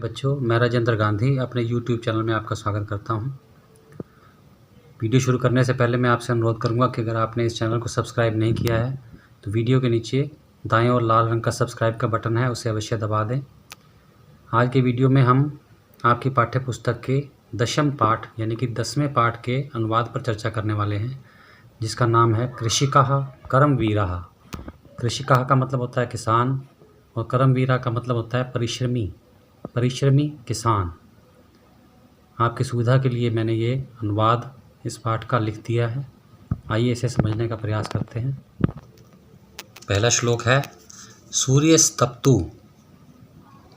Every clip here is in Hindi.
बच्चों, मैं राजेंद्र गांधी अपने YouTube चैनल में आपका स्वागत करता हूं। वीडियो शुरू करने से पहले मैं आपसे अनुरोध करूंगा कि अगर आपने इस चैनल को सब्सक्राइब नहीं किया है तो वीडियो के नीचे दाएं और लाल रंग का सब्सक्राइब का बटन है, उसे अवश्य दबा दें। आज के वीडियो में हम आपकी पाठ्य पुस्तक के 10वें पाठ यानी कि 10वें पाठ के अनुवाद पर चर्चा करने वाले हैं, जिसका नाम है कृषिकः कर्मवीरः। कृषिकः का मतलब होता है किसान और कर्मवीरः का मतलब होता है परिश्रमी किसान। आपकी सुविधा के लिए मैंने ये अनुवाद इस पाठ का लिख दिया है। आइए इसे समझने का प्रयास करते हैं। पहला श्लोक है, सूर्यस्तप्तु,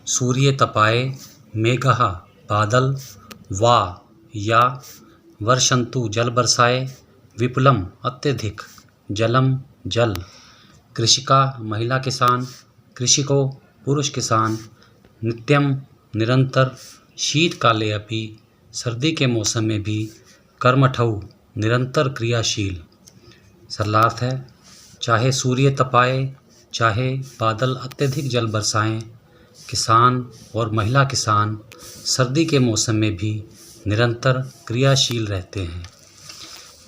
सूर्य तपाए, मेघः बादल, वा या वर्षन्तु जल बरसाए, विपुलम अत्यधिक, जलम जल, कृषिका महिला किसान, कृषिको पुरुष किसान, नित्यम निरंतर, शीतकाले अपि सर्दी के मौसम में भी, कर्मठौ निरंतर क्रियाशील। सरलार्थ है, चाहे सूर्य तपाए, चाहे बादल अत्यधिक जल बरसाएं, किसान और महिला किसान सर्दी के मौसम में भी निरंतर क्रियाशील रहते हैं।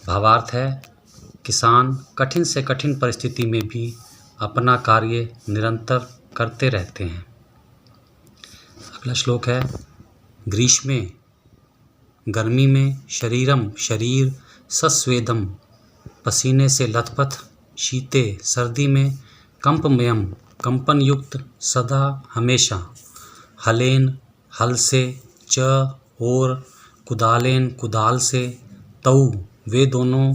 भावार्थ है, किसान कठिन से कठिन परिस्थिति में भी अपना कार्य निरंतर करते रहते हैं। अगला श्लोक है, ग्रीष्मे, गर्मी में, शरीरम शरीर, सस्वेदम पसीने से लथपथ, शीते सर्दी में, कंपमयम कंपन युक्त, सदा हमेशा, हलेन हल से, च और, कुदालेन कुदाल से, तौ वे दोनों,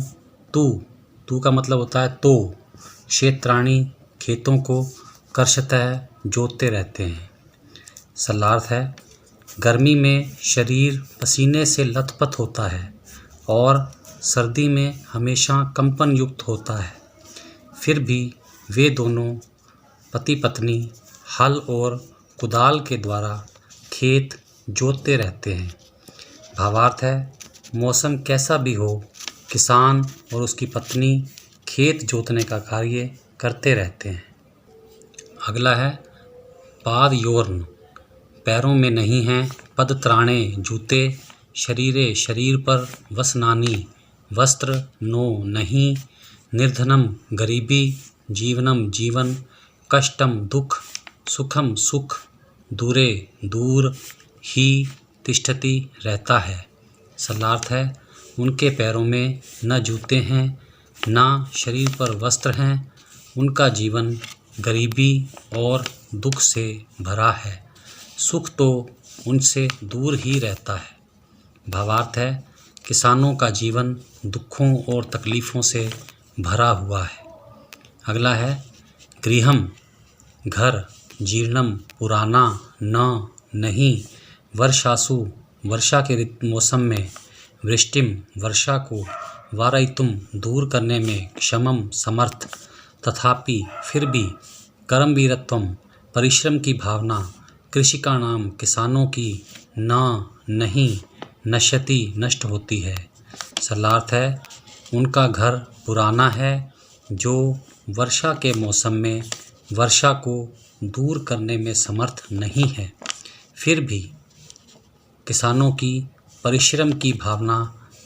तू का मतलब होता है तो, क्षेत्राणि खेतों को, कर्षतः जोतते रहते हैं। सरलार्थ है, गर्मी में शरीर पसीने से लथपथ होता है और सर्दी में हमेशा कंपन युक्त होता है, फिर भी वे दोनों पति पत्नी हल और कुदाल के द्वारा खेत जोतते रहते हैं। भावार्थ है, मौसम कैसा भी हो, किसान और उसकी पत्नी खेत जोतने का कार्य करते रहते हैं। अगला है, पादयोर्न, पैरों में नहीं हैं, पदत्राणे जूते, शरीरे शरीर पर, वसनानी वस्त्र, नो नहीं, निर्धनम गरीबी, जीवनम जीवन, कष्टम दुख, सुखम सुख, दूरे दूर, ही तिष्ठति रहता है। सरलार्थ है, उनके पैरों में न जूते हैं, न शरीर पर वस्त्र हैं, उनका जीवन गरीबी और दुख से भरा है, सुख तो उनसे दूर ही रहता है। भावार्थ है, किसानों का जीवन दुखों और तकलीफ़ों से भरा हुआ है। अगला है, गृहम घर, जीर्णम पुराना, न नहीं, वर्षासु वर्षा के मौसम में, वृष्टिम वर्षा को, वारयितुम दूर करने में, क्षमम समर्थ, तथापि फिर भी, कर्मवीरत्वम परिश्रम की भावना, कृषिकाणाम किसानों की, न नहीं, नश्यति नष्ट होती है। सरलार्थ है, उनका घर पुराना है जो वर्षा के मौसम में वर्षा को दूर करने में समर्थ नहीं है, फिर भी किसानों की परिश्रम की भावना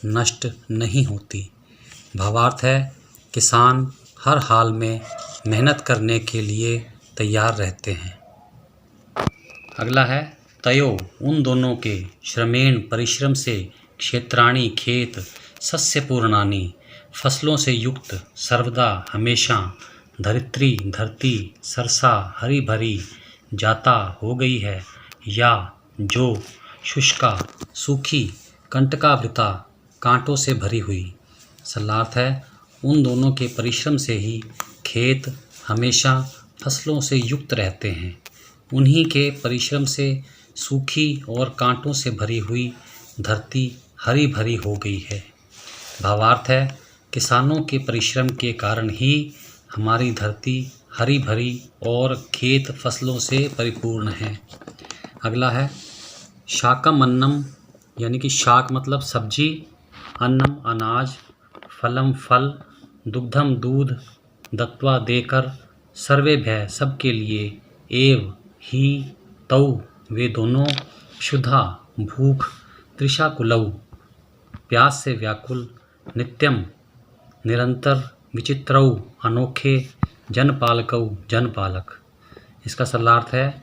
नष्ट नहीं होती। भावार्थ है, किसान हर हाल में मेहनत करने के लिए तैयार रहते हैं। अगला है, तयो उन दोनों के, श्रमेण परिश्रम से, क्षेत्राणि खेत, सस्य पूर्णानि फसलों से युक्त, सर्वदा हमेशा, धरित्री धरती, सरसा हरी भरी, जाता हो गई है, या जो, शुष्का सूखी, कंटकावृता कांटों से भरी हुई। सरलार्थ है, उन दोनों के परिश्रम से ही खेत हमेशा फसलों से युक्त रहते हैं, उन्हीं के परिश्रम से सूखी और कांटों से भरी हुई धरती हरी भरी हो गई है। भावार्थ है, किसानों के परिश्रम के कारण ही हमारी धरती हरी भरी और खेत फसलों से परिपूर्ण है। अगला है, शाकम अन्नम, यानी कि शाक मतलब सब्जी, अन्नम अनाज, फलम फल, दुग्धम दूध, दत्वा देकर, सर्वेभ्य सबके लिए, एव ही, तौ वे दोनों क्षुधा भूख तृषा कुलौ, प्यास से व्याकुल नित्यम निरंतर विचित्रौ, अनोखे जनपालकौ, जनपालक। इसका सरलार्थ है,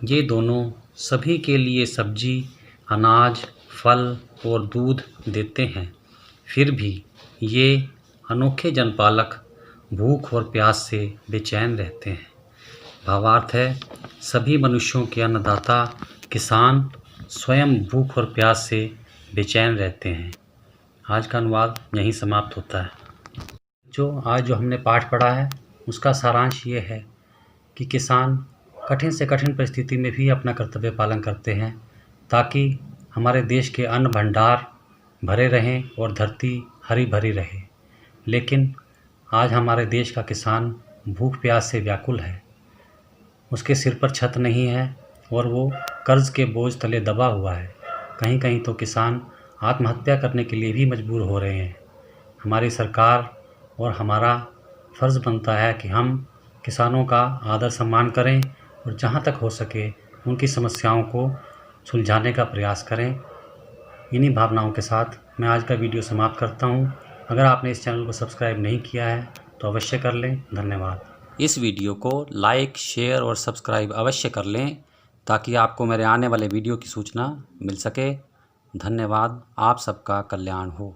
ये दोनों सभी के लिए सब्जी, अनाज, फल और दूध देते हैं, फिर भी ये अनोखे जनपालक भूख और प्यास से बेचैन रहते हैं। भावार्थ है, सभी मनुष्यों के अन्नदाता किसान स्वयं भूख और प्यास से बेचैन रहते हैं। आज का अनुवाद यहीं समाप्त होता है। आज जो हमने पाठ पढ़ा है उसका सारांश ये है कि किसान कठिन से कठिन परिस्थिति में भी अपना कर्तव्य पालन करते हैं ताकि हमारे देश के अन्न भंडार भरे रहें और धरती हरी भरी रहे। लेकिन आज हमारे देश का किसान भूख प्यास से व्याकुल है। उसके सिर पर छत नहीं है और वो कर्ज के बोझ तले दबा हुआ है। कहीं कहीं तो किसान आत्महत्या करने के लिए भी मजबूर हो रहे हैं। हमारी सरकार और हमारा फ़र्ज़ बनता है कि हम किसानों का आदर सम्मान करें और जहाँ तक हो सके उनकी समस्याओं को सुलझाने का प्रयास करें। इन्हीं भावनाओं के साथ मैं आज का वीडियो समाप्त करता हूँ। अगर आपने इस चैनल को सब्सक्राइब नहीं किया है तो अवश्य कर लें। धन्यवाद। इस वीडियो को लाइक, शेयर और सब्सक्राइब अवश्य कर लें ताकि आपको मेरे आने वाले वीडियो की सूचना मिल सके। धन्यवाद। आप सबका कल्याण हो।